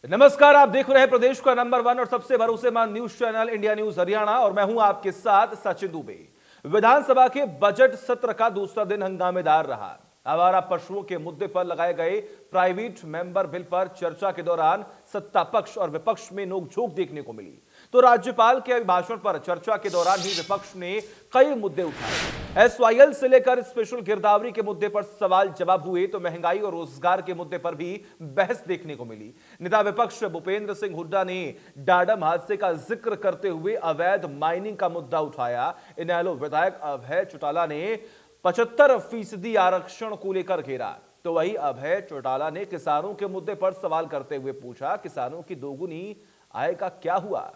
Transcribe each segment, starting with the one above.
नमस्कार, आप देख रहे हैं प्रदेश का नंबर 1 और सबसे भरोसेमंद news channel India news Haryana और मैं हूं आपके साथ सचिन दुबे। विधानसभा के बजट सत्र का दूसरा दिन हंगामेदार रहा। आवारा पशुओं के मुद्दे पर लगाए गए प्राइवेट मेंबर बिल पर चर्चा के दौरान सत्ता पक्ष और विपक्ष में नोकझोंक देखने को मिली। तो राज्यपाल के अभिभाषण पर चर्चा के दौरान ही विपक्ष ने कई मुद्दे उठाए। एसवाईएल से लेकर स्पेशल गिरदावरी के मुद्दे पर सवाल जवाब हुए तो महंगाई और रोजगार के मुद्दे पर भी बहस देखने को मिली। नेता विपक्ष भूपेंद्र सिंह हुड्डा ने डाडम हादसे का जिक्र करते हुए अवैध माइनिंग का मुद्दा उठाया। इनेलो विधायक अभय चौटाला ने 75% आरक्षण को लेकर घेरा तो वही अभय चौटाला ने किसानों के मुद्दे पर सवाल करते हुए पूछा, किसानों की दोगुनी आय का क्या हुआ।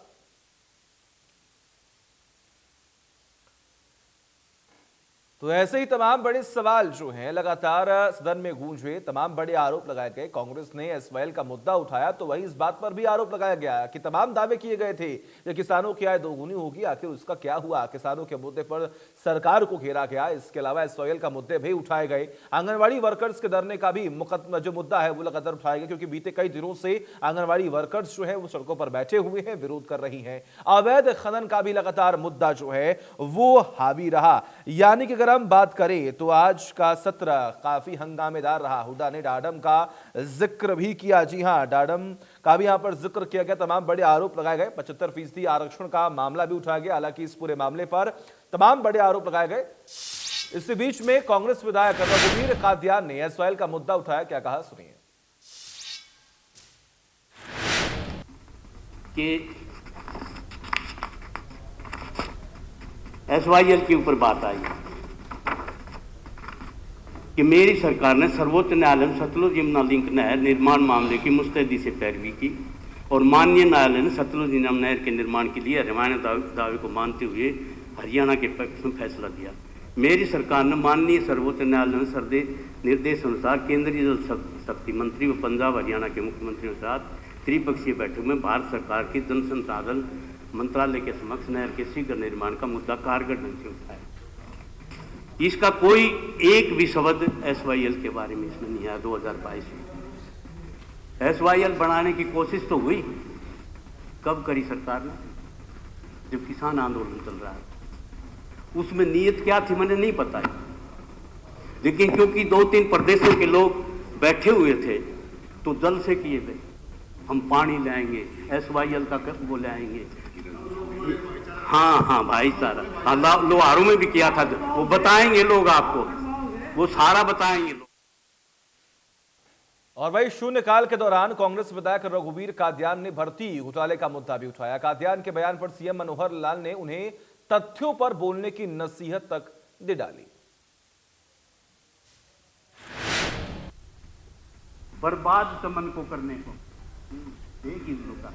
तो ऐसे ही तमाम बड़े सवाल जो हैं लगातार सदन में गूंज हुए, तमाम बड़े आरोप लगाए गए। कांग्रेस ने एसवाईएल का मुद्दा उठाया तो वहीं इस बात पर भी आरोप लगाया गया कि तमाम दावे किए गए थे कि किसानों की आय दोगुनी होगी, आखिर उसका क्या हुआ। किसानों के मुद्दे पर सरकार को घेरा गया। इसके अलावा एसवाईएल का मुद्दे भी उठाए गए। आंगनबाड़ी वर्कर्स के धरने का भी जो मुद्दा है वो लगातार उठाया गया, क्योंकि बीते कई दिनों से आंगनबाड़ी वर्कर्स जो है वो सड़कों पर बैठे हुए हैं, विरोध कर रही हैं। अवैध खनन का भी लगातार मुद्दा जो है वो हावी रहा। यानी कि हम बात करें तो आज का सत्र काफी हंगामेदार रहा। हुड्डा ने डाडम का जिक्र भी किया। जी हां, डाडम का भी यहां पर जिक्र किया गया। तमाम बड़े आरोप लगाए गए। 75% आरक्षण का मामला भी उठाया गया। हालांकि इस पूरे मामले पर तमाम बड़े आरोप लगाए गए। इसी बीच में कांग्रेस विधायक रघुवीर कादियान ने एसवाईएल का मुद्दा उठाया। क्या कहा, सुनिए। कि एसवाईएल के ऊपर बात आई कि मेरी सरकार ने सर्वोच्च न्यायालय में सतलुज यमुना लिंक नहर निर्माण मामले की मुस्तैदी से पैरवी की और माननीय न्यायालय ने सतलुज यमुना नहर के निर्माण के लिए हरियाणा दावे को मानते हुए हरियाणा के पक्ष में फैसला दिया। मेरी सरकार ने माननीय सर्वोच्च न्यायालय में निर्देश अनुसार केंद्रीय जल शक्ति मंत्री व पंजाब हरियाणा के मुख्यमंत्रियों के साथ त्रिपक्षीय बैठक में भारत सरकार की जल संसाधन मंत्रालय के समक्ष नहर के शीघ्र निर्माण का मुद्दा कारगर ढंग से उठाया। इसका कोई एक भी शब्द एसवाईएल के बारे में इसमें नहीं आया। 2022 में एसवाईएल बनाने की कोशिश तो हुई, कब करी सरकार ने? जब किसान आंदोलन चल रहा है। उसमें नीयत क्या थी मैंने नहीं पता है, लेकिन क्योंकि 2-3 प्रदेशों के लोग बैठे हुए थे तो जल से किए गए, हम पानी लाएंगे, एसवाईएल का वो लाएंगे। हाँ भाईचारा लोहारों में भी किया था, वो बताएंगे लोग आपको, वो सारा बताएंगे लोग। और वही शून्यकाल के दौरान कांग्रेस विधायक रघुवीर कादियान ने भर्ती घोटाले का मुद्दा भी उठाया। कादियान के बयान पर सीएम मनोहर लाल ने उन्हें तथ्यों पर बोलने की नसीहत तक दे डाली। बर्बाद चमन को करने को एक ही का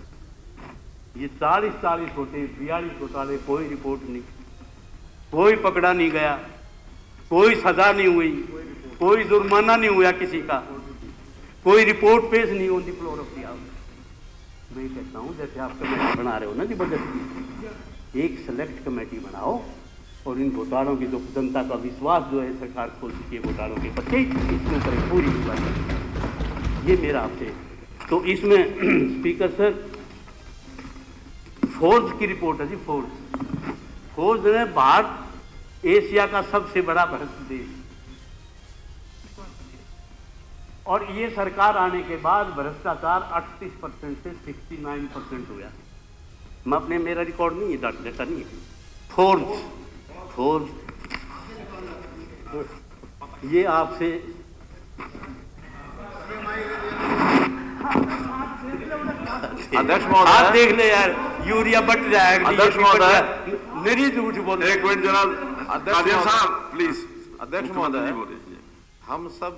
ये 40 होते 42 घोटाले, कोई रिपोर्ट नहीं, कोई पकड़ा नहीं गया, कोई सजा नहीं हुई, कोई जुर्माना नहीं हुआ किसी का, कोई रिपोर्ट पेश नहीं होती फ्लोर ऑफ द हाउस। मैं कहता हूं जैसे आप कमेटी बना रहे हो ना जी बजट की, एक सेलेक्ट कमेटी बनाओ और इन घोटालों की जो जनता का विश्वास जो है सरकार खोल चुकी है घोटालों के प्रति, इसके ऊपर पूरी विश्वास। ये मेरा आपसे। तो इसमें स्पीकर सर फोर्ज की रिपोर्ट है जी। फोर्ज ने भारत एशिया का सबसे बड़ा भ्रष्ट देश, और ये सरकार आने के बाद भ्रष्टाचार 38% से 69% हुआ। मैं अपने, मेरा रिकॉर्ड नहीं है, डाटा नहीं है। फोर्ज ये आपसे अध्यक्ष महोदय, आप देख ले यार, यूरिया बट जाएगा। अध्यक्ष महोदय, मेरी झूठ बोल। एक मिनट जनाब अध्यक्ष साहब प्लीज। अध्यक्ष महोदय, हम सब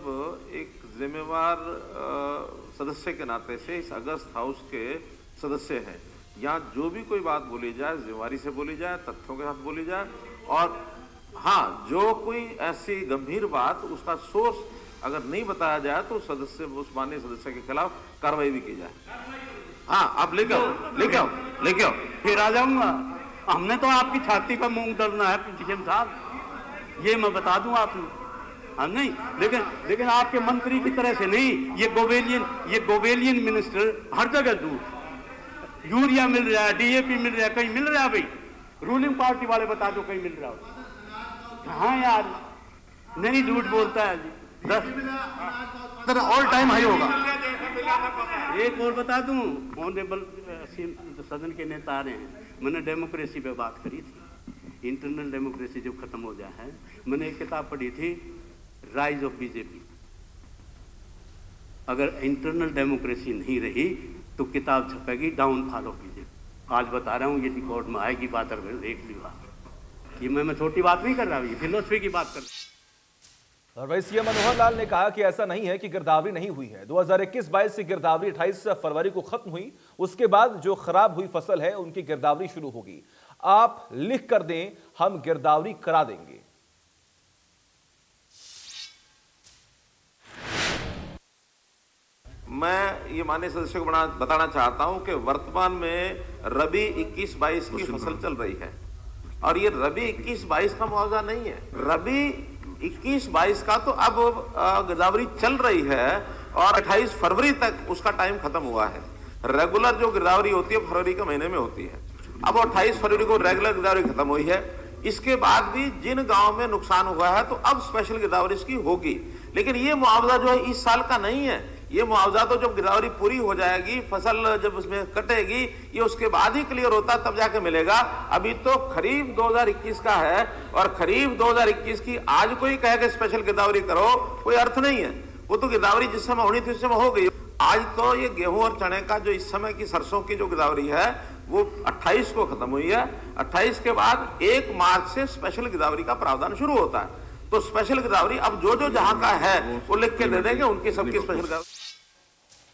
एक जिम्मेवार सदस्य के नाते से इस अगस्त हाउस के सदस्य हैं। यहाँ जो भी कोई बात बोली जाए जिम्मेवारी से बोली जाए, तथ्यों के साथ बोली जाए, और हाँ जो कोई ऐसी गंभीर बात उसका सोर्स अगर नहीं बताया जाए तो सदस्य, उस माननीय सदस्य के खिलाफ कार्रवाई भी की जाए। हाँ, आप लेके आओ फिर आ जाऊंगा। हमने तो आपकी छाती पर मूंग दलना है पीएम साहब, ये मैं बता दूं आपको। हाँ नहीं, लेकिन आपके मंत्री की तरह से नहीं, ये गोवेलियन मिनिस्टर हर जगह दूर, यूरिया मिल रहा है, डीएपी मिल रहा है, कहीं मिल रहा है भाई, रूलिंग पार्टी वाले बता दो कहीं मिल रहा हो। हाँ यार, नहीं झूठ बोलता है जी। 10 ऑल टाइम हाई होगा। एक और बता दूं, ऑनरेबल सदन के नेता आ रहे हैं, मैंने डेमोक्रेसी पे बात करी थी, इंटरनल डेमोक्रेसी जब खत्म हो जाए है, मैंने एक किताब पढ़ी थी, राइज ऑफ बीजेपी। अगर इंटरनल डेमोक्रेसी नहीं रही तो किताब छपेगी डाउनफॉल ऑफ बीजेपी। आज बता रहा हूँ, ये रिकॉर्ड में आएगी बात, अगर देख ली बात, ये मैं छोटी बात नहीं कर रहा, ये फिलोसफी की बात कर रहा हूँ। और वही सीएम मनोहर लाल ने कहा कि ऐसा नहीं है कि गिरदावरी नहीं हुई है। 2021-22 की गिरदावरी 28 फरवरी को खत्म हुई, उसके बाद जो खराब हुई फसल है उनकी गिरदावरी शुरू होगी। आप लिख कर दें, हम गिरदावरी करा देंगे। मैं ये माननीय सदस्य को बताना चाहता हूं कि वर्तमान में रबी 21-22 की फसल चल रही है और ये रबी 21-22 का मुआवजा नहीं है। रबी 21-22 का तो अब गिरदावरी चल रही है और 28 फरवरी तक उसका टाइम खत्म हुआ है। रेगुलर जो गिरदावरी होती है फरवरी के महीने में होती है। अब 28 फरवरी को रेगुलर गिरदावरी खत्म हुई है। इसके बाद भी जिन गांव में नुकसान हुआ है तो अब स्पेशल गिरदावरी इसकी होगी, लेकिन ये मुआवजा जो है इस साल का नहीं है। ये मुआवजा तो जब गिरदावरी पूरी हो जाएगी, फसल जब उसमें कटेगी, ये उसके बाद ही क्लियर होता तब जाके मिलेगा। अभी तो खरीफ 2021 का है और खरीफ 2021 की आज कोई कहे कि स्पेशल गिरदावरी करो, कोई अर्थ नहीं है। वो तो गिरदावरी जिस समय होनी थी उस समय हो गई। आज तो ये गेहूं और चने का जो इस समय की सरसों की जो गिरदावरी है वो 28 को खत्म हुई है। 28 के बाद 1 मार्च से स्पेशल गिरदावरी का प्रावधान शुरू होता है। तो स्पेशल गिरदावरी अब जो जहां का है वो लिख के दे देंगे, उनकी सबकी स्पेशल गिरदावरी।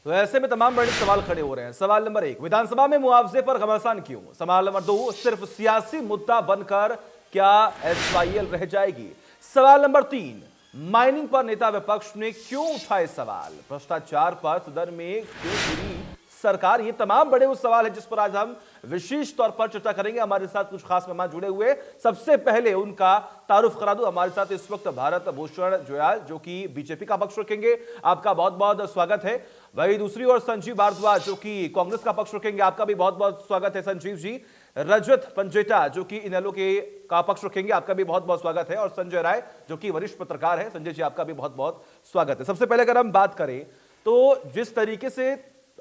तो ऐसे में तमाम बड़े सवाल खड़े हो रहे हैं। सवाल नंबर 1, विधानसभा में मुआवजे पर घमासान क्यों? सवाल नंबर 2, सिर्फ सियासी मुद्दा बनकर क्या एसवाईएल रह जाएगी? सवाल नंबर 3, माइनिंग पर नेता विपक्ष ने क्यों उठाए सवाल? भ्रष्टाचार पर सदन में क्यों गिरी सरकार? ये तमाम बड़े वो सवाल है जिस पर आज हम विशेष तौर पर चर्चा करेंगे। हमारे साथ कुछ खास मेहमान जुड़े हुए, सबसे पहले उनका तारुफ करा दूं। हमारे साथ इस वक्त भारत भूषण जुयाल जो कि बीजेपी का पक्ष रखेंगे, आपका बहुत बहुत स्वागत है। वही दूसरी ओर संजीव भारद्वाज जो कि कांग्रेस का पक्ष रखेंगे, आपका भी बहुत बहुत स्वागत है संजीव जी। रजत पंजेटा जो कि इनेलो के का पक्ष रखेंगे, आपका भी बहुत बहुत स्वागत है। और संजय राय जो कि वरिष्ठ पत्रकार है, संजय जी आपका भी बहुत बहुत स्वागत है। सबसे पहले अगर हम बात करें तो जिस तरीके से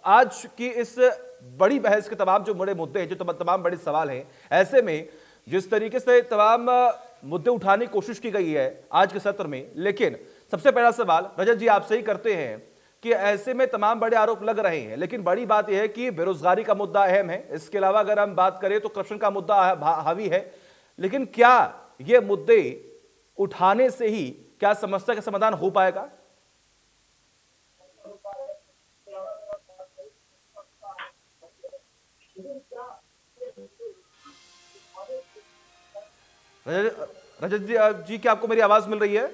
आज की इस बड़ी बहस के तमाम जो बड़े मुद्दे हैं, जो तमाम बड़े सवाल हैं, ऐसे में जिस तरीके से तमाम मुद्दे उठाने की कोशिश की गई है आज के सत्र में, लेकिन सबसे पहला सवाल रजत जी आपसे ही करते हैं कि ऐसे में तमाम बड़े आरोप लग रहे हैं, लेकिन बड़ी बात यह है कि बेरोजगारी का मुद्दा अहम है। इसके अलावा अगर हम बात करें तो करप्शन का मुद्दा हावी है, लेकिन क्या ये मुद्दे उठाने से ही क्या समस्या का समाधान हो पाएगा? रजत जी क्या आपको मेरी आवाज मिल रही है?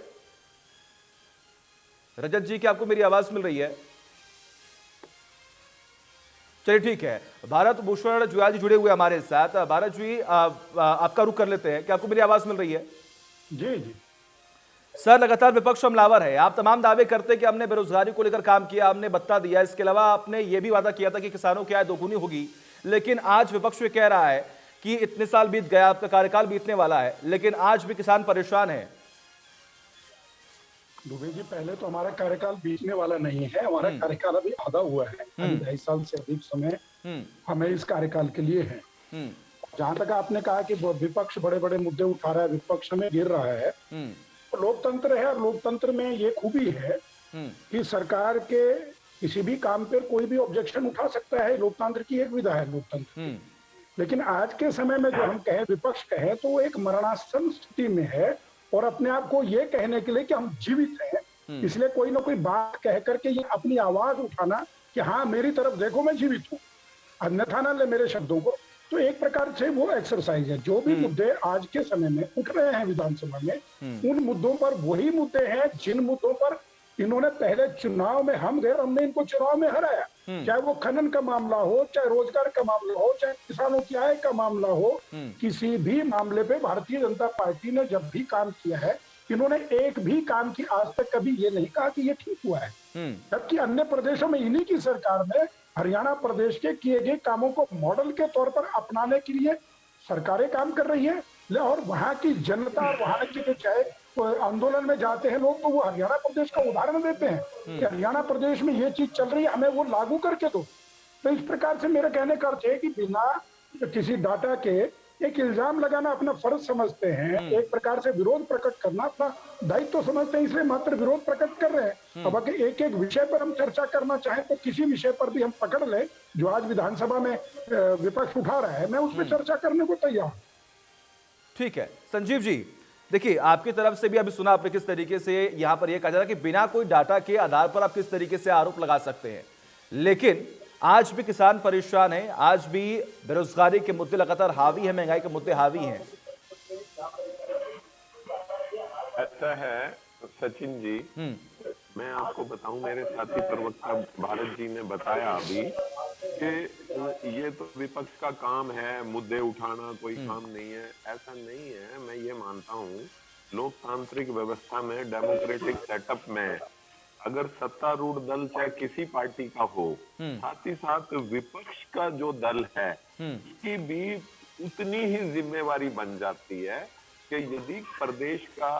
रजत जी क्या आपको मेरी आवाज मिल रही है? चलिए ठीक है, भारत भूषण जुयाल जी जुड़े हुए हमारे साथ। भारत जी आपका रुख कर लेते हैं, क्या आपको मेरी आवाज मिल रही है? जी जी सर, लगातार विपक्ष हमलावर है। आप तमाम दावे करते कि हमने बेरोजगारी को लेकर काम किया, हमने भत्ता दिया, इसके अलावा आपने यह भी वादा किया था कि किसानों की आय दोगुनी होगी, लेकिन आज विपक्ष ये कह रहा है कि इतने साल बीत गया, आपका कार्यकाल बीतने वाला है, लेकिन आज भी किसान परेशान है। दुबे जी, पहले तो हमारा कार्यकाल बीतने वाला नहीं है, हमारा कार्यकाल अभी आधा हुआ है। 2.5 साल से अधिक समय हमें इस कार्यकाल के लिए है। जहां तक आपने कहा कि विपक्ष बड़े बड़े मुद्दे उठा रहा है, विपक्ष में गिर रहा है, तो लोकतंत्र है और लोकतंत्र में ये खूबी है कि सरकार के किसी भी काम पर कोई भी ऑब्जेक्शन उठा सकता है। लोकतंत्र की एक विधा है लोकतंत्र। लेकिन आज के समय में जो हम कहें, विपक्ष कहे, तो वो एक मरणासन स्थिति में है और अपने आप को ये कहने के लिए कि हम जीवित हैं, इसलिए कोई ना कोई बात कह करके ये अपनी आवाज उठाना कि हाँ मेरी तरफ देखो मैं जीवित हूँ, अन्यथा ना ले मेरे शब्दों को। तो एक प्रकार से वो एक्सरसाइज है। जो भी मुद्दे आज के समय में उठ रहे हैं विधानसभा में, उन मुद्दों पर वही मुद्दे हैं जिन मुद्दों पर इन्होंने पहले चुनाव में हम गए, हमने इनको चुनाव में हराया। चाहे वो खनन का मामला हो, चाहे रोजगार का मामला हो, चाहे किसानों की आय का मामला हो, किसी भी मामले पे भारतीय जनता पार्टी ने जब भी काम किया है इन्होंने एक भी काम की आज तक कभी ये नहीं कहा कि ये ठीक हुआ है। जबकि अन्य प्रदेशों में इन्हीं की सरकार में हरियाणा प्रदेश के किए गए कामों को मॉडल के तौर पर अपनाने के लिए सरकारें काम कर रही है, और वहां की जनता और वहां के जो चाहे आंदोलन में जाते हैं लोग, तो वो हरियाणा प्रदेश का उदाहरण देते हैं कि हरियाणा प्रदेश में ये चीज चल रही है, हमें वो लागू करके दो। तो इस प्रकार से मेरा कहने का अर्थ है कि बिना किसी डाटा के एक इल्जाम लगाना अपना फर्ज समझते हैं, एक प्रकार से विरोध प्रकट करना अपना दायित्व तो समझते हैं, इसलिए मात्र विरोध प्रकट कर रहे हैं। अब अगर एक एक विषय पर हम चर्चा करना चाहें तो किसी विषय पर भी हम पकड़ लें जो आज विधानसभा में विपक्ष उठा रहा है, मैं उस पर चर्चा करने को तैयार हूं। ठीक है संजीव जी, देखिए आपकी तरफ से भी अभी सुना आपने किस तरीके से यहां पर यह कहा जा रहा है कि बिना कोई डाटा के आधार पर आप किस तरीके से आरोप लगा सकते हैं, लेकिन आज भी किसान परेशान हैं, आज भी बेरोजगारी के मुद्दे लगातार हावी है, महंगाई के मुद्दे हावी हैं। ऐसा है सचिन जी, मैं आपको बताऊं, मेरे साथी प्रवक्ता भारत जी ने बताया अभी कि ये तो विपक्ष का काम है, मुद्दे उठाना कोई काम नहीं है। ऐसा नहीं है, मैं ये मानता हूँ लोकतांत्रिक व्यवस्था में, डेमोक्रेटिक सेटअप में अगर सत्तारूढ़ दल चाहे किसी पार्टी का हो, साथ ही साथ विपक्ष का जो दल है उसकी भी उतनी ही जिम्मेवारी बन जाती है कि यदि प्रदेश का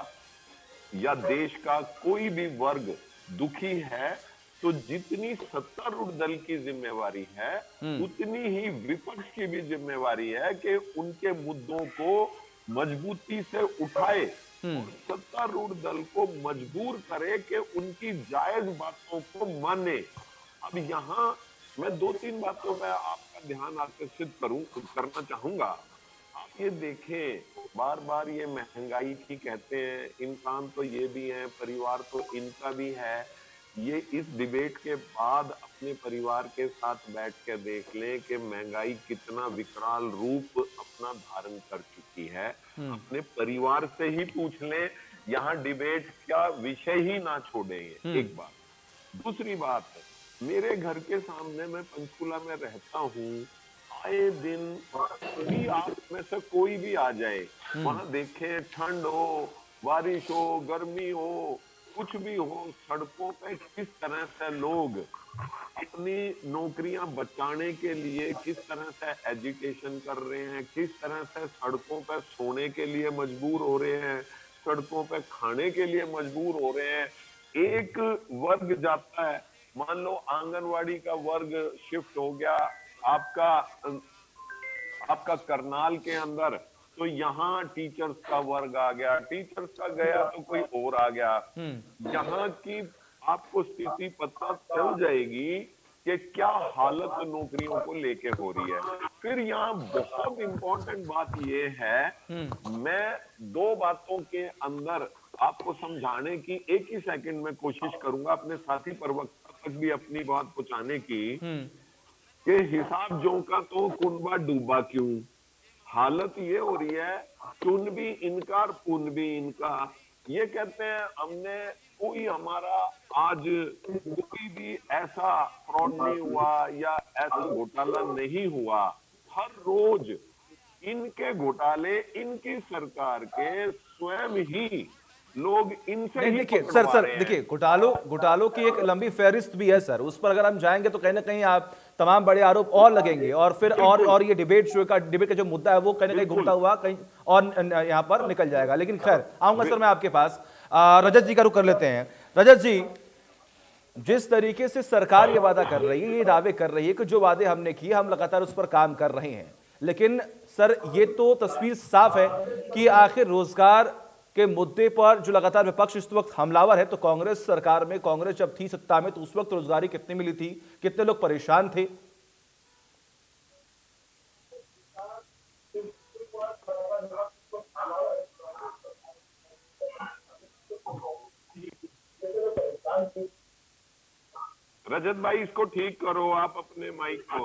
या देश का कोई भी वर्ग दुखी है तो जितनी सत्तारूढ़ दल की जिम्मेवारी है उतनी ही विपक्ष की भी जिम्मेवारी है कि उनके मुद्दों को मजबूती से उठाए और सत्तारूढ़ दल को मजबूर करे कि उनकी जायज बातों को माने। अब यहाँ मैं 2-3 बातों पर आपका ध्यान आकर्षित करना चाहूंगा। आप ये देखें, बार बार ये महंगाई की कहते हैं, इंसान तो ये भी है, परिवार तो इनका भी है। ये इस डिबेट के बाद अपने परिवार के साथ बैठ के देख लें कि महंगाई कितना विकराल रूप अपना धारण कर चुकी है। अपने परिवार से ही पूछ लें, यहाँ डिबेट का विषय ही ना छोड़ेंगे, एक बात। दूसरी बात, मेरे घर के सामने, मैं पंचकुला में रहता हूँ, आए दिन भी आप में से कोई भी आ जाए, वहां देखें ठंड हो, बारिश हो, गर्मी हो, कुछ भी हो, सड़कों पे किस तरह से लोग अपनी नौकरियां बचाने के लिए किस तरह से एजुकेशन कर रहे हैं, किस तरह से सड़कों पे सोने के लिए मजबूर हो रहे हैं, सड़कों पे खाने के लिए मजबूर हो रहे हैं। एक वर्ग जाता है, मान लो आंगनवाड़ी का वर्ग शिफ्ट हो गया आपका करनाल के अंदर, तो यहाँ टीचर्स का वर्ग आ गया, टीचर्स का गया तो कोई और आ गया। यहाँ की आपको स्थिति पता चल जाएगी कि क्या हालत नौकरियों को लेके हो रही है। फिर यहाँ बहुत इंपॉर्टेंट बात ये है, मैं 2 बातों के अंदर आपको समझाने की 1 ही सेकंड में कोशिश करूंगा, अपने साथी प्रवक्ता तक भी अपनी बात पहुंचाने की, कि हिसाब जो का तो कुनबा डूबा क्यों। हालत ये हो रही है, चुन भी इनका और पुन भी इनका। ये कहते हैं हमने कोई हमारा आज कोई भी ऐसा फ्रॉड नहीं हुआ या ऐसा घोटाला नहीं हुआ। हर रोज इनके घोटाले, इनकी सरकार के स्वयं ही लोग इनसे ही देखिए सर देखिए, घोटालों की एक लंबी फहरिस्त भी है सर, उस पर अगर हम जाएंगे तो कहीं ना कहीं आप तमाम बड़े आरोप और लगेंगे, और फिर और ये डिबेट का जो मुद्दा है वो कहीं ना कहीं घूमता हुआ कहीं और यहाँ पर निकल जाएगा। लेकिन खैर आऊंगा सर मैं आपके पास। रजत जी का रुख कर लेते हैं। रजत जी, जिस तरीके से सरकार ये वादा कर रही है, ये दावे कर रही है कि जो वादे हमने किए हम लगातार उस पर काम कर रहे हैं, लेकिन सर ये तो तस्वीर साफ है कि आखिर रोजगार के मुद्दे पर जो लगातार विपक्ष इस वक्त हमलावर है, तो कांग्रेस सरकार में, कांग्रेस जब थी सत्ता में तो उस वक्त रोजगारी कितनी मिली थी, कितने लोग परेशान थे? रजत भाई इसको ठीक करो आप अपने माइक को।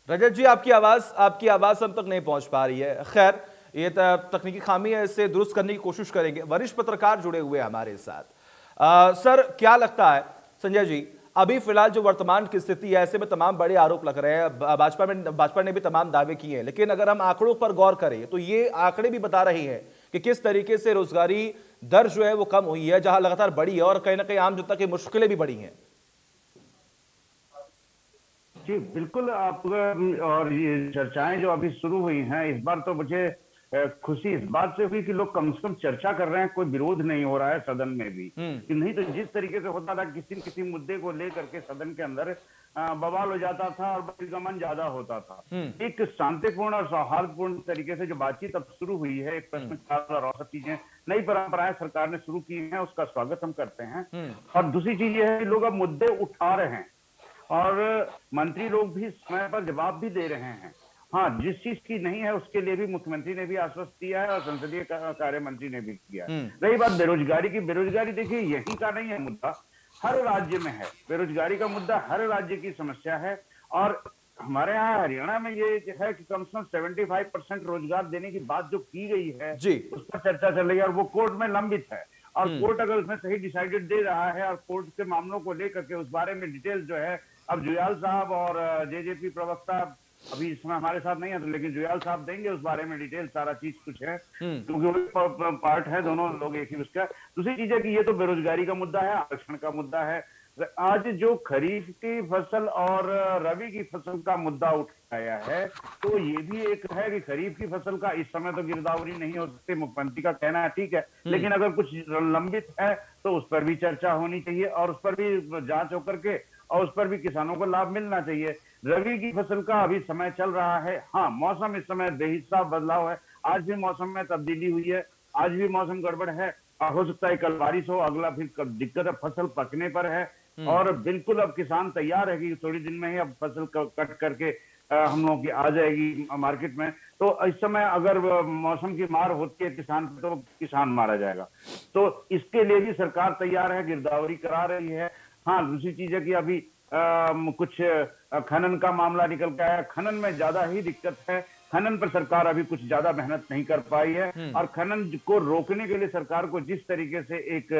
रजत जी आपकी आवाज हम तक नहीं पहुंच पा रही है। खैर ये तकनीकी खामी है, इसे दुरुस्त करने की कोशिश करेंगे। वरिष्ठ पत्रकार जुड़े हुए हैं हमारे साथ। सर क्या लगता है संजय जी, अभी फिलहाल जो वर्तमान की स्थिति है, ऐसे में तमाम बड़े आरोप लग रहे हैं, भाजपा ने भी तमाम दावे किए हैं, लेकिन अगर हम आंकड़ों पर गौर करें तो ये आंकड़े भी बता रहे हैं कि किस तरीके से रोजगारी दर जो है वो कम हुई है, जहां लगातार बढ़ी है और कहीं ना कहीं आम जनता की मुश्किलें भी बढ़ी हैं। जी बिल्कुल, आप और ये चर्चाएं जो अभी शुरू हुई हैं, इस बार तो मुझे खुशी इस बात से हुई कि लोग कम से कम चर्चा कर रहे हैं, कोई विरोध नहीं हो रहा है सदन में भी। कि नहीं तो जिस तरीके से होता था, किसी न किसी मुद्दे को लेकर के सदन के अंदर बवाल हो जाता था और बहिर्गमन ज्यादा होता था। एक शांतिपूर्ण और सौहार्दपूर्ण तरीके से जो बातचीत अब शुरू हुई है, एक प्रश्नकाल और सब चीजें, नई परंपराएं सरकार ने शुरू की हैं, उसका स्वागत हम करते हैं। और दूसरी चीज ये है कि लोग अब मुद्दे उठा रहे हैं और मंत्री लोग भी समय पर जवाब भी दे रहे हैं। हाँ, जिस चीज की नहीं है उसके लिए भी मुख्यमंत्री ने भी आश्वस्त किया है और संसदीय कार्य मंत्री ने भी किया है। रही बात बेरोजगारी की, बेरोजगारी देखिए यही का नहीं है मुद्दा, हर राज्य में है बेरोजगारी का मुद्दा, हर राज्य की समस्या है। और हमारे यहाँ हरियाणा में ये है कि कम से कम 75% रोजगार देने की बात जो की गई है उस पर चर्चा चल रही है और वो कोर्ट में लंबित है। और कोर्ट अगर उसमें सही डिसाइडेड दे रहा है और कोर्ट के मामलों को लेकर के उस बारे में डिटेल जो है, अब जुयाल साहब और जेजेपी प्रवक्ता अभी इसमें हमारे साथ नहीं है, तो लेकिन जुयाल साहब देंगे उस बारे में डिटेल, सारा चीज कुछ है क्योंकि वो पार्ट है, दोनों लोग एक ही उसका। दूसरी चीज है कि ये तो बेरोजगारी का मुद्दा है, आरक्षण का मुद्दा है। आज जो खरीफ की फसल और रबी की फसल का मुद्दा उठाया है, तो ये भी एक है कि खरीफ की फसल का इस समय तो गिरदावरी नहीं हो सकती, मुख्यमंत्री का कहना है, ठीक है, लेकिन अगर कुछ लंबित है तो उस पर भी चर्चा होनी चाहिए और उस पर भी जांच होकर के और उस पर भी किसानों को लाभ मिलना चाहिए। रबी की फसल का अभी समय चल रहा है। हाँ, मौसम इस समय बेहिसाब बदलाव है, आज भी मौसम में तब्दीली हुई है, आज भी मौसम गड़बड़ है, हो सकता है कल बारिश हो, अगला फिर दिक्कत है, फसल पकने पर है। और बिल्कुल अब किसान तैयार है कि थोड़ी दिन में ही अब फसल कट करके हम लोगों की आ जाएगी मार्केट में। तो इस समय अगर मौसम की मार होती है किसान पे, तो किसान मारा जाएगा। तो इसके लिए भी सरकार तैयार है, गिरदावरी करा रही है। हाँ, दूसरी चीज है कि अभी कुछ खनन का मामला निकल के आया, खनन में ज्यादा ही दिक्कत है, खनन पर सरकार अभी कुछ ज्यादा मेहनत नहीं कर पाई है। और खनन को रोकने के लिए सरकार को जिस तरीके से एक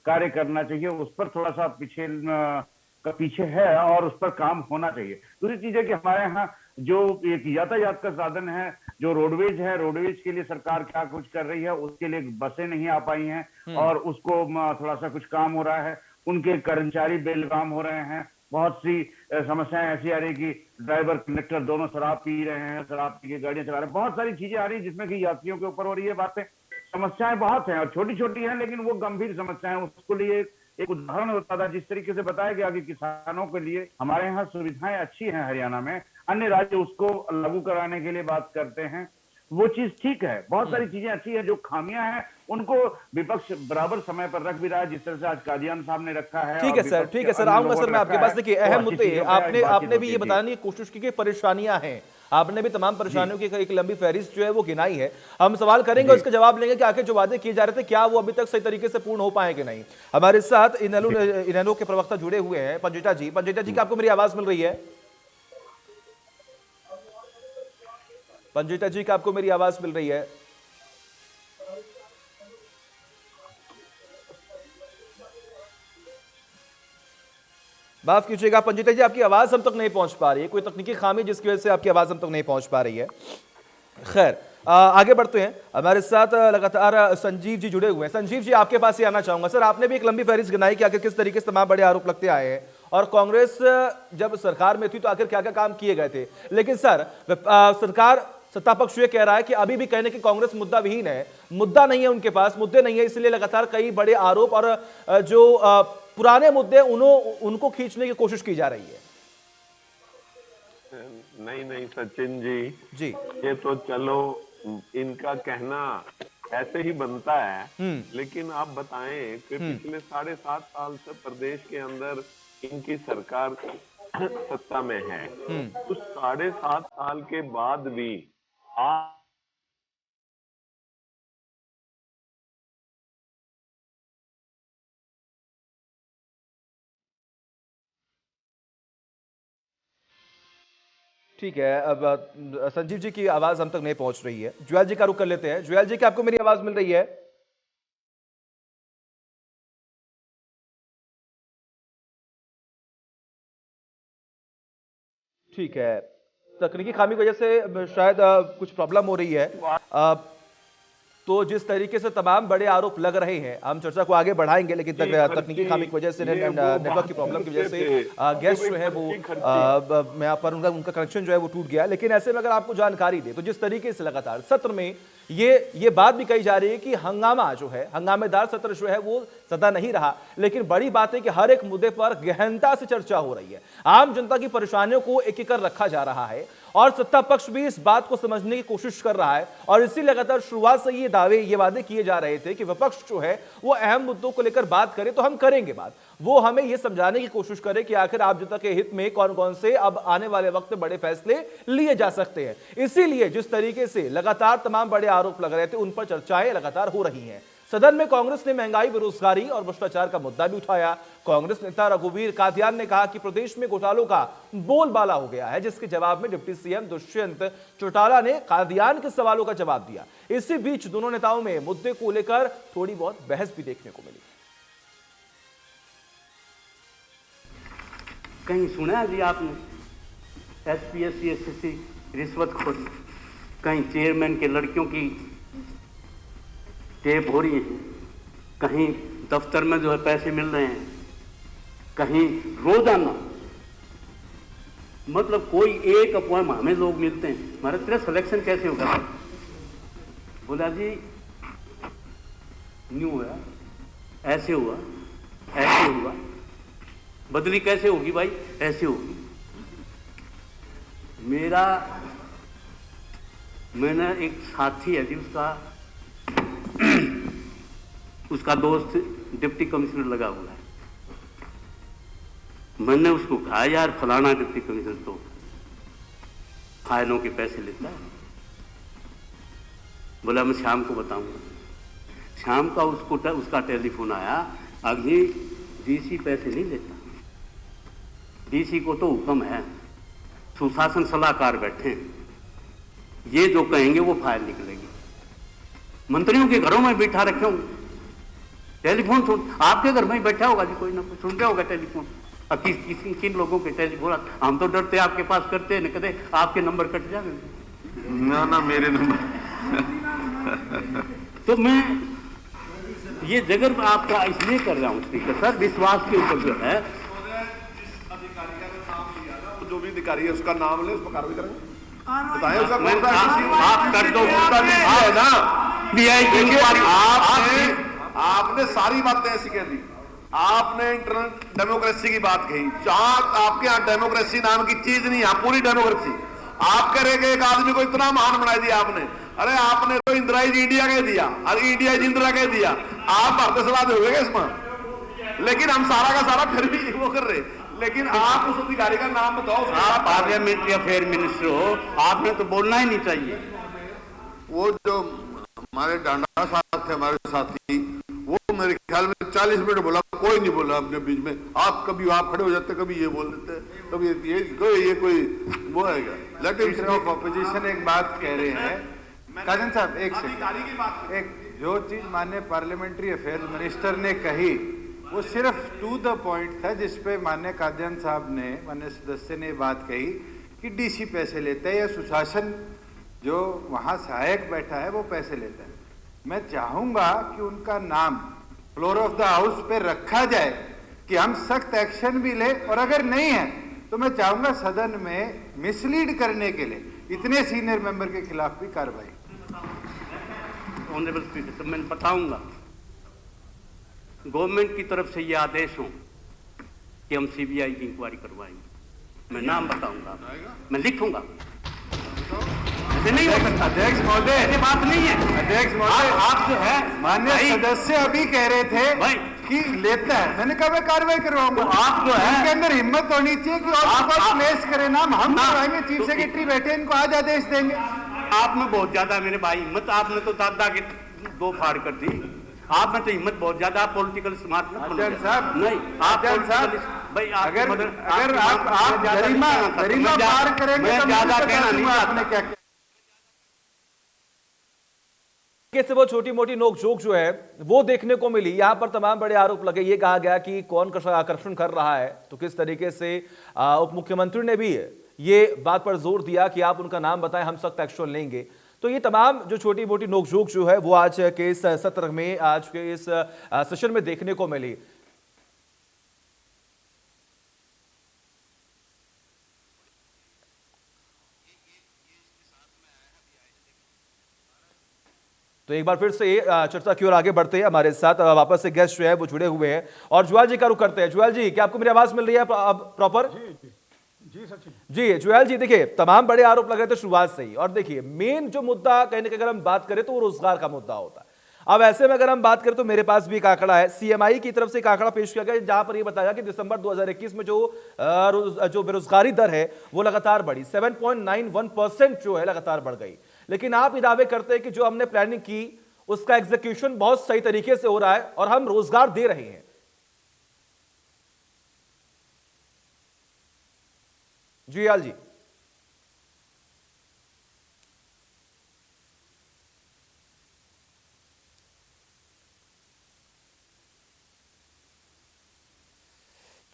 कार्य करना चाहिए उस पर थोड़ा सा पीछे है और उस पर काम होना चाहिए। दूसरी चीज है कि हमारे यहाँ जो एक यातायात का साधन है, जो रोडवेज है, रोडवेज के लिए सरकार क्या कुछ कर रही है, उसके लिए बसें नहीं आ पाई हैं और उसको थोड़ा सा कुछ काम हो रहा है, उनके कर्मचारी बेलगाम हो रहे हैं। बहुत सी समस्याएं ऐसी आ रही कि ड्राइवर कंडक्टर दोनों शराब पी रहे हैं, शराब पी के गाड़ियां चला रहे हैं, बहुत सारी चीजें आ रही है जिसमें कि यात्रियों के ऊपर हो रही है बातें। समस्याएं बहुत हैं और छोटी छोटी हैं, लेकिन वो गंभीर समस्याएं। उसको लिए एक उदाहरण होता था, जिस तरीके से बताया गया कि किसानों के लिए हमारे यहाँ सुविधाएं अच्छी हैं हरियाणा में, अन्य राज्य उसको लागू कराने के लिए बात करते हैं, वो चीज ठीक है, बहुत सारी चीजें अच्छी है। जो खामियां हैं उनको विपक्ष बराबर समय पर रख भी रहा है, जिस तरह से आज कादियान साहब ने रखा है। ठीक है सर, ठीक है सर, आऊंगा सर मैं आपके पास। देखिए अहम मुद्दे आपने भी ये बताने की कोशिश की कि परेशानियां हैं, आपने भी तमाम परेशानियों की एक लंबी फहरिस्त जो है वो गिनाई है। हम सवाल करेंगे, उसके जवाब लेंगे कि आखिर जो वादे किए जा रहे थे क्या वो अभी तक सही तरीके से पूर्ण हो पाए कि नहीं। हमारे साथ इनेलो के प्रवक्ता जुड़े हुए हैं, पंजेटा जी। पंजेटा जी, क्या आपको मेरी आवाज मिल रही है? पंजेटा जी, क्या आपको मेरी आवाज मिल रही है? माफ कीजिएगा पंजेटा जी, आपकी आवाज हम तक नहीं पहुंच पा रही है, कोई तकनीकी खामी जिसकी वजह से आपकी आवाज हम तक नहीं पहुंच पा रही है। खैर, आगे बढ़ते हैं। हमारे साथ लगातार संजीव जी जुड़े हुए हैं। संजीव जी, आपके पास ही आना चाहूंगा। सर, आपने भी एक लंबी फहरिस्त गिनाई कि आखिर किस तरीके से तमाम बड़े आरोप लगते आए हैं और कांग्रेस जब सरकार में थी तो आखिर क्या क्या काम किए गए थे। लेकिन सर, सरकार सत्ता पक्ष ये कह रहा है कि अभी भी कहने की कांग्रेस मुद्दा विहीन है, मुद्दा नहीं है उनके पास, मुद्दे नहीं है, इसलिए लगातार कई बड़े आरोप और जो पुराने मुद्दे उनको खींचने की कोशिश की जा रही है। नहीं सचिन जी, जी, ये तो चलो इनका कहना ऐसे ही बनता है, लेकिन आप बताएं कि पिछले 7.5 साल से प्रदेश के अंदर इनकी सरकार सत्ता में है, उस 7.5 साल के बाद भी आप ठीक है। अब संजीव जी की आवाज हम तक नहीं पहुंच रही है। जुएल जी का रुख कर लेते हैं। जुएल जी, क्या आपको मेरी आवाज मिल रही है? ठीक है, तकनीकी खामी की वजह से शायद कुछ प्रॉब्लम हो रही है। तो जिस तरीके से तमाम बड़े आरोप लग रहे हैं, हम चर्चा को आगे बढ़ाएंगे, लेकिन तकनीकी खामी की वजह से, नेटवर्क की प्रॉब्लम की वजह से गेस्ट जो है वो मैं यहाँ पर उनका कनेक्शन जो है वो टूट गया। लेकिन ऐसे में अगर आपको जानकारी दे तो जिस तरीके से लगातार सत्र में ये बात भी कही जा रही है कि हंगामा जो है, हंगामेदार सत्र जो है वो सदा नहीं रहा, लेकिन बड़ी बात है कि हर एक मुद्दे पर गहनता से चर्चा हो रही है, आम जनता की परेशानियों को एक एक कर रखा जा रहा है और सत्ता पक्ष भी इस बात को समझने की कोशिश कर रहा है। और इसी लगातार शुरुआत से ये वादे किए जा रहे थे कि विपक्ष जो है वो अहम मुद्दों को लेकर बात करे तो हम करेंगे बात, वो हमें यह समझाने की कोशिश करे कि आखिर आप जनता के हित में कौन कौन से अब आने वाले वक्त में बड़े फैसले लिए जा सकते हैं। इसीलिए जिस तरीके से लगातार तमाम बड़े आरोप लग रहे थे उन पर चर्चाएं लगातार हो रही हैं। सदन में कांग्रेस ने महंगाई, बेरोजगारी और भ्रष्टाचार का मुद्दा भी उठाया। कांग्रेस नेता रघुवीर कादियान ने कहा कि प्रदेश में घोटालों का बोलबाला हो गया है, जिसके जवाब में डिप्टी सीएम दुष्यंत चौटाला ने कादियान के सवालों का जवाब दिया। इसी बीच दोनों नेताओं में मुद्दे को लेकर थोड़ी बहुत बहस भी देखने को मिली। कहीं सुना है जी आपने एसपीएससी एसएससी रिश्वतखोरी, कहीं चेयरमैन के लड़कियों की टेप हो रही है, कहीं दफ्तर में जो है पैसे मिल रहे हैं, कहीं रोजाना, मतलब कोई एक अपॉइंट हमें लोग मिलते हैं, हमारा तेरा सिलेक्शन कैसे होगा? बोला जी न्यू हुआ, ऐसे हुआ, ऐसे हुआ, बदली कैसे होगी भाई? ऐसे होगी। मैंने एक साथी है जी, उसका दोस्त डिप्टी कमिश्नर लगा हुआ है। मैंने उसको कहा यार फलाना डिप्टी कमिश्नर तो फाइलों के पैसे लेता है। बोला मैं शाम को बताऊंगा। शाम का उसका टेलीफोन आया, अभी डीसी पैसे नहीं लेता, डीसी को तो हुक्म है, सुशासन सलाहकार बैठे हैं, ये जो कहेंगे वो फाइल निकलेगी। मंत्रियों के घरों में बैठा रखे होंगे, टेलीफोन सुन, आपके घर में ही बैठा होगा जी, कोई ना कोई सुन रहा होगा टेलीफोन। अब किन लोगों के टेलीफोन, हम तो डरते आपके पास करते हैं, कहते आपके नंबर कट जाएंगे। ना मेरे नंबर तो मैं ये जगह आपका इसलिए कर रहा हूँ स्पीकर सर, विश्वास के ऊपर जो है, जो भी अधिकारी है उसका नाम ले, उस पर कार्रवाई करेंगे। बताएं उसका आप कर दो है ना। देखिए आपने सारी बातें ऐसी कह दी, आपने इंटरनल डेमोक्रेसी की बात कही, जहां आपके यहाँ डेमोक्रेसी नाम की चीज नहीं है, पूरी डेमोक्रेसी आप करेंगे। एक आदमी को इतना महान बना दिया आपने, अरे आपने तो इंदिरा जी इंडिया कह दिया और इंडिया जी इंदिरा कह दिया, आप भारतीय समाज हो गए इसमें। लेकिन हम सारा का सारा फिर भी वो कर रहे, लेकिन आप उस अधिकारी का नाम बताओ। आप पार्लियामेंट्री अफेयर मिनिस्टर हो, आपने तो बोलना ही नहीं चाहिए। वो जो हमारे डांडा साहब थे, हमारे साथी, वो मेरे ख्याल में 40 मिनट बोला, कोई नहीं बोला अपने बीच में। आप कभी आप खड़े हो जाते, कभी ये बोल देते, कभी ये कोई वो आएगा। लीडर ऑफ ऑपोजिशन एक बात कह रहे हैं, काजन साहब एक सेकंड, एक जो चीज माननीय पार्लियामेंट्री अफेयर्स मिनिस्टर ने कही वो सिर्फ टू द पॉइंट था, जिसपे माननीय कादियान साहब ने, माननीय सदस्य ने बात कही कि डीसी पैसे लेता है या सुशासन जो वहां सहायक बैठा है वो पैसे लेता है। मैं चाहूंगा कि उनका नाम फ्लोर ऑफ द हाउस पे रखा जाए कि हम सख्त एक्शन भी ले, और अगर नहीं है तो मैं चाहूंगा सदन में मिसलीड करने के लिए इतने सीनियर मेंबर के खिलाफ भी कार्रवाई। ऑनरेबल स्पीकर, मैं बताऊंगा गवर्नमेंट की तरफ से ये आदेश हो कि हम सीबीआई की इंक्वायरी करवाएंगे, मैं नाम बताऊंगा, मैं लिखूंगा। ऐसे नहीं हो सकता अध्यक्ष महोदय, ऐसी बात नहीं है अध्यक्ष महोदय। आप जो है माननीय सदस्य अभी कह रहे थे भाई कि लेता है, मैंने कहा मैं कार्रवाई करवाऊंगा। तो आप जो है इनके अंदर हिम्मत होनी चाहिए कि आप प्लेस करें नाम, हम करवाएंगे, चीफ सेक्रेटरी बैठे, इनको आज आदेश देंगे। आप में बहुत ज्यादा मेरे भाई हिम्मत, आपने तो दादा के दो फाड़ कर दी, आप में तो हिम्मत बहुत ज्यादा, आप पॉलिटिकल स्मार्ट साहब नहीं, आप भाई अगर आप गरिमा पार करेंगे तो ज्यादा कहना नहीं आपने क्या किया। से वो छोटी मोटी नोकझोंक जो है वो देखने को मिली। यहां पर तमाम बड़े आरोप लगे, ये कहा गया कि कौन आकर्षण कर रहा है, तो किस तरीके से उप मुख्यमंत्री ने भी ये बात पर जोर दिया कि आप उनका नाम बताएं, हम सख्त एक्शन लेंगे। तो ये तमाम जो छोटी मोटी नोकझोंक जो है वो आज के इस सत्र में, आज के इस सेशन में देखने को मिली। तो एक बार फिर से चर्चा की ओर आगे बढ़ते हैं। हमारे साथ वापस से गेस्ट जो है वो जुड़े हुए हैं और जुएल जी का रुख करते हैं। जुएल जी, क्या आपको मेरी आवाज मिल रही है अब प्रॉपर? जी सचिन जी। जुएल जी, देखिए तमाम बड़े आरोप लग रहे थे शुरुआत से ही, और देखिए मेन जो मुद्दा कहीं ना कहीं अगर हम बात करें तो वो रोजगार का मुद्दा होता है। अब ऐसे में अगर हम बात करें तो मेरे पास भी एक आंकड़ा है, सीएमआई की तरफ से एक आंकड़ा पेश किया गया जहां पर यह बताया कि दिसंबर 2021 में जो बेरोजगारी दर है वो लगातार बढ़ी, 7.91% जो है लगातार बढ़ गई। लेकिन आप ये दावे करते हैं कि जो हमने प्लानिंग की उसका एग्जीक्यूशन बहुत सही तरीके से हो रहा है और हम रोजगार दे रहे हैं। जुएल जी,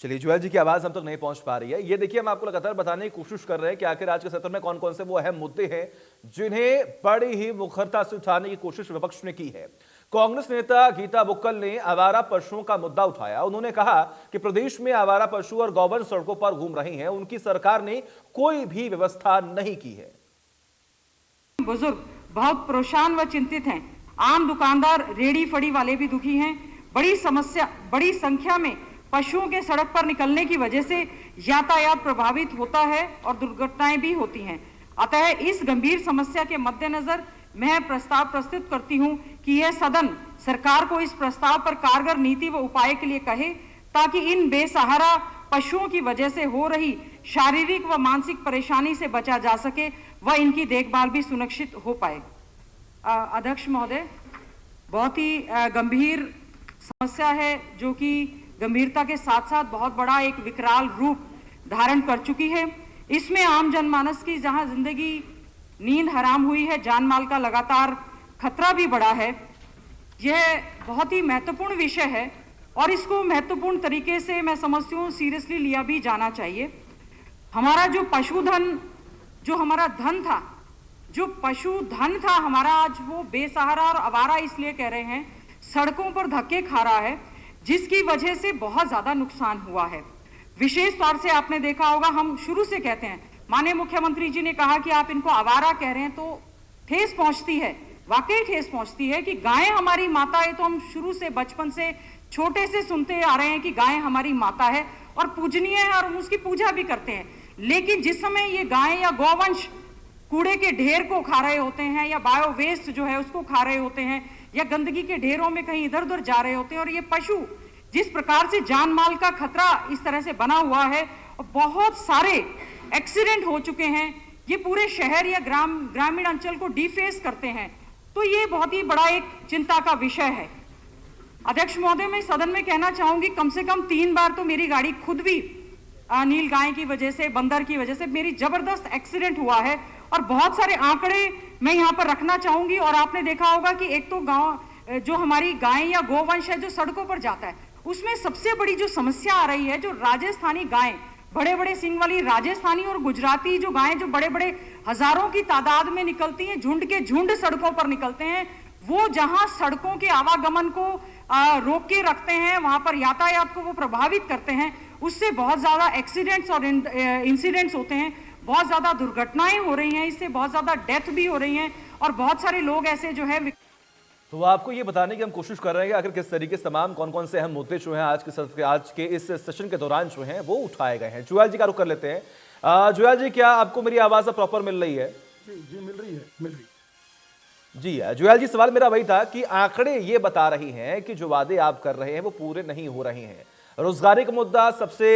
चलिए जुएल जी की आवाज हम तक नहीं पहुंच पा रही है। ये देखिए हम आपको लगातार बताने की कोशिश कर रहे हैं कि आखिर आज के सत्र में कौन कौन से वो अहम मुद्दे हैं जिन्हें बड़ी ही मुखरता से उठाने की कोशिश विपक्ष ने की है। कांग्रेस नेता गीता बुक्कल ने आवारा पशुओं का मुद्दा उठाया। उन्होंने कहा कि प्रदेश में आवारा पशु और गौवंश सड़कों पर घूम रहे हैं, उनकी सरकार ने कोई भी व्यवस्था नहीं की है। बुजुर्ग बहुत परेशान व चिंतित हैं। आम दुकानदार, रेडी फड़ी वाले भी दुखी हैं। बड़ी संख्या में पशुओं के सड़क पर निकलने की वजह से यातायात प्रभावित होता है और दुर्घटनाएं भी होती हैं। अतः इस गंभीर समस्या के मद्देनजर मैं प्रस्ताव प्रस्तुत करती हूं कि यह सदन सरकार को इस प्रस्ताव पर कारगर नीति व उपाय के लिए कहे, ताकि इन बेसहारा पशुओं की वजह से हो रही शारीरिक व मानसिक परेशानी से बचा जा सके व इनकी देखभाल भी सुनिश्चित हो पाए। अध्यक्ष महोदय, बहुत ही गंभीर समस्या है जो कि गंभीरता के साथ साथ बहुत बड़ा एक विकराल रूप धारण कर चुकी है। इसमें आम जनमानस की जहां जिंदगी नींद हराम हुई है, जान माल का लगातार खतरा भी बढ़ा है। यह बहुत ही महत्वपूर्ण विषय है और इसको महत्वपूर्ण तरीके से मैं समझती हूँ सीरियसली लिया भी जाना चाहिए। हमारा जो पशुधन, जो हमारा धन था, जो पशुधन था हमारा, आज वो बेसहारा और आवारा इसलिए कह रहे हैं, सड़कों पर धक्के खा रहा है, जिसकी वजह से बहुत ज्यादा नुकसान हुआ है। विशेष तौर से आपने देखा होगा, हम शुरू से कहते हैं, माननीय मुख्यमंत्री जी ने कहा कि आप इनको आवारा कह रहे हैं, तो ठेस पहुंचती है, वाकई ठेस पहुंचती है कि गायें हमारी माता है। तो हम शुरू से बचपन से छोटे से सुनते आ रहे हैं कि गायें हमारी माता है और पूजनीय है और हम उसकी पूजा भी करते हैं। लेकिन जिस समय ये गायें या गौवंश कूड़े के ढेर को खा रहे होते हैं या बायो वेस्ट जो है उसको खा रहे होते हैं या गंदगी के ढेरों में कहीं इधर उधर जा रहे होते हैं, और ये पशु जिस प्रकार से जान माल का खतरा इस तरह से बना हुआ है और बहुत सारे एक्सीडेंट हो चुके हैं, ये पूरे शहर या ग्रामीण अंचल को डिफेस करते हैं, तो ये बहुत ही बड़ा एक चिंता का विषय है। अध्यक्ष महोदय, मैं सदन में कहना चाहूंगी, कम से कम 3 बार तो मेरी गाड़ी खुद भी नील गाय की वजह से, बंदर की वजह से मेरी जबरदस्त एक्सीडेंट हुआ है। और बहुत सारे आंकड़े मैं यहाँ पर रखना चाहूंगी। और आपने देखा होगा कि एक तो गांव जो हमारी गाय या गोवंश है जो सड़कों पर जाता है, उसमें सबसे बड़ी जो समस्या आ रही है, जो राजस्थानी गायें, बड़े बड़े सींग वाली राजस्थानी और गुजराती जो गायें जो बड़े बड़े हजारों की तादाद में निकलती हैं, झुंड के झुंड सड़कों पर निकलते हैं, वो जहां सड़कों के आवागमन को रोक के रखते हैं, वहां पर यातायात को वो प्रभावित करते हैं, उससे बहुत ज्यादा एक्सीडेंट्स और इंसिडेंट्स होते हैं, बहुत ज्यादा दुर्घटनाएं हो रही हैं, इससे बहुत ज्यादा डेथ भी हो रही हैं और बहुत सारे लोग ऐसे जो है। तो आपको ये बताने की हम कोशिश कर रहे हैं कि आखिर किस तरीके से तमाम कौन कौन से अहम मुद्दे जो हैं आज के इस सेशन के दौरान जो हैं वो उठाए गए हैं। जुएल जी का रुख कर लेते हैं। जुएल जी, क्या आपको मेरी आवाज प्रॉपर मिल रही है? जी मिल रही है। जी जुएल जी, सवाल मेरा वही था कि आंकड़े ये बता रही हैं कि जो वादे आप कर रहे हैं वो पूरे नहीं हो रहे हैं। रोजगारी का मुद्दा सबसे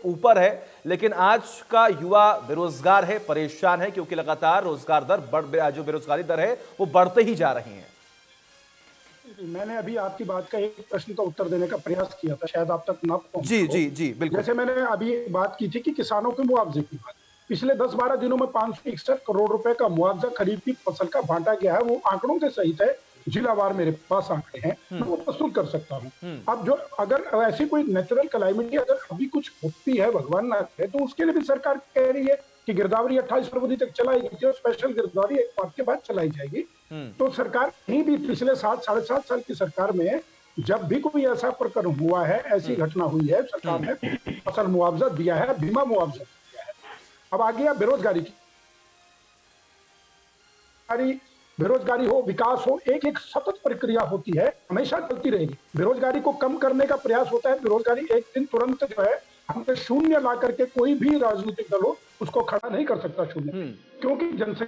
ऊपर है, लेकिन आज का युवा बेरोजगार है, परेशान है, क्योंकि लगातार रोजगार दर जो बेरोजगारी दर है वो बढ़ते ही जा रही है। मैंने अभी आपकी बात का एक प्रश्न का उत्तर देने का प्रयास किया था, शायद आप तक ना पहुंच। जी बिल्कुल। जैसे मैंने अभी बात की थी कि किसानों के मुआवजे की बात, पिछले 10-12 दिनों में 561 करोड़ रुपए का मुआवजा खरीफ की फसल का बांटा गया है। वो आंकड़ों के सहित है, जिलावार मेरे पास आंकड़े हैं, मैं वो प्रस्तुत कर सकता हूँ। अब जो अगर ऐसी कोई नेचुरल कैलामिटी अगर अभी कुछ होती है, भगवान ना करे, तो उसके लिए भी सरकार कह रही है कि गिरदावरी 28 फरवरी तक चलाई गई और स्पेशल गिरदावरी एक बार के बाद चलाई जाएगी। तो सरकार कहीं भी पिछले 7-7.5 साल की सरकार में जब भी कोई ऐसा प्रकरण हुआ है, ऐसी घटना हुई है, सरकार ने फसल मुआवजा दिया है, बीमा मुआवजा दिया है। अब आ गया बेरोजगारी की, बेरोजगारी हो, विकास हो, एक एक सतत प्रक्रिया होती है, हमेशा चलती रहेगी। बेरोजगारी को कम करने का प्रयास होता है। बेरोजगारी एक दिन तुरंत जो है हमने शून्य ला करके कोई भी राजनीतिक दल हो उसको खड़ा नहीं कर सकता शून्य, क्योंकि जनसंख्या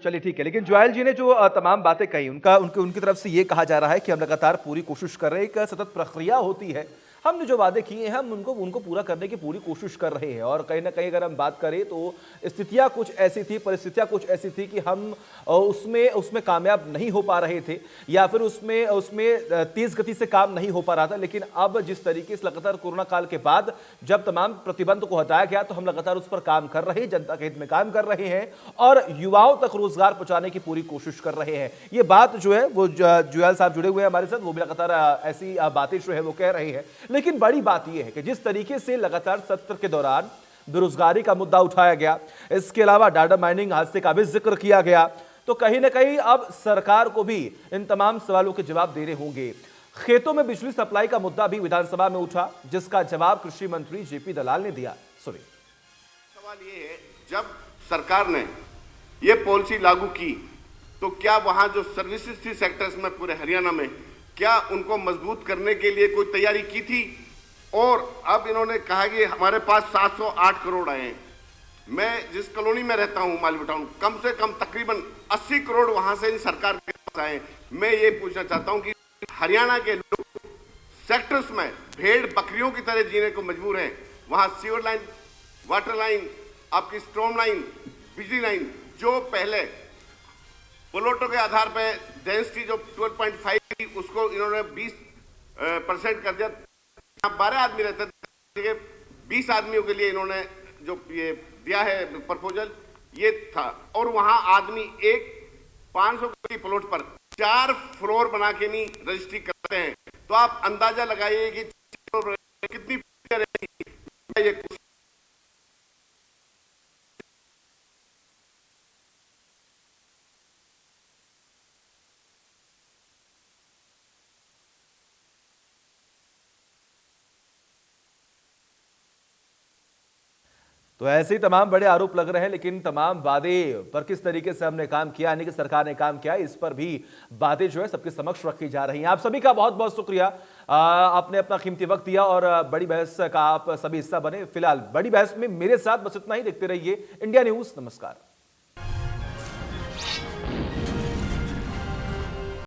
चलिए ठीक है, लेकिन ज्वायल जी ने जो तमाम बातें कही, उनकी तरफ से ये कहा जा रहा है कि हम लगातार पूरी कोशिश कर रहे हैं, एक सतत प्रक्रिया होती है, हमने जो वादे किए हैं हम उनको पूरा करने की पूरी कोशिश कर रहे हैं। और कहीं ना कहीं अगर हम बात करें तो स्थितियां कुछ ऐसी थी, परिस्थितियां कुछ ऐसी थी कि हम उसमें कामयाब नहीं हो पा रहे थे, या फिर उसमें तेज गति से काम नहीं हो पा रहा था। लेकिन अब जिस तरीके से लगातार कोरोना काल के बाद जब तमाम प्रतिबंध को हटाया गया, तो हम लगातार उस पर काम कर रहे हैं, जनता के हित में काम कर रहे हैं और युवाओं तक रोजगार पहुंचाने की पूरी कोशिश कर रहे हैं। ये बात जो है वो ज्वायल साहब जुड़े हुए हैं हमारे साथ, वो भी लगातार ऐसी बातें जो है वो कह रहे हैं। लेकिन बड़ी बात यह है कि जिस तरीके से लगातार सत्र के दौरान बेरोजगारी का मुद्दा उठाया गया, इसके अलावा डाटा माइनिंग हादसे का भी जिक्र किया गया, तो कहीं ना कहीं अब सरकार को भी इन तमाम सवालों के जवाब देने होंगे। खेतों में बिजली सप्लाई का मुद्दा भी विधानसभा में उठा, जिसका जवाब कृषि मंत्री जेपी दलाल ने दिया। सुनिए। सवाल ये है, जब सरकार ने ये पॉलिसी लागू की तो क्या वहां जो सर्विसेज थी सेक्टर्स में पूरे हरियाणा में, क्या उनको मजबूत करने के लिए कोई तैयारी की थी? और अब इन्होंने कहा कि हमारे पास 708 करोड़ आए हैं। मैं जिस कॉलोनी में रहता हूं मालवी टाउन, कम से कम तकरीबन 80 करोड़ वहां से इन सरकार के पास आए। मैं ये पूछना चाहता हूं कि हरियाणा के लोग सेक्टर्स में भेड़ बकरियों की तरह जीने को मजबूर हैं। वहां सीवर लाइन, वाटर लाइन, आपकी स्ट्रॉम लाइन, बिजली लाइन, जो पहले प्लॉटों के आधार पर डेंसिटी जो 12.5 थी उसको इन्होंने 20% कर दिया। 12 आदमी रहते थे, 20 आदमियों के लिए इन्होंने जो ये दिया है प्रपोजल, ये था। और वहां आदमी एक 500 की प्लॉट पर 4 फ्लोर बना के नहीं रजिस्ट्री करते हैं, तो आप अंदाजा लगाइए कि कितनी ये तो ऐसे ही तमाम बड़े आरोप लग रहे हैं, लेकिन तमाम वादे पर किस तरीके से हमने काम किया, यानी कि सरकार ने काम किया, इस पर भी बातें जो है सबके समक्ष रखी जा रही हैं। आप सभी का बहुत बहुत शुक्रिया, आपने अपना कीमती वक्त दिया और बड़ी बहस का आप सभी हिस्सा बने। फिलहाल बड़ी बहस में मेरे साथ बस इतना ही। देखते रहिए इंडिया न्यूज। नमस्कार।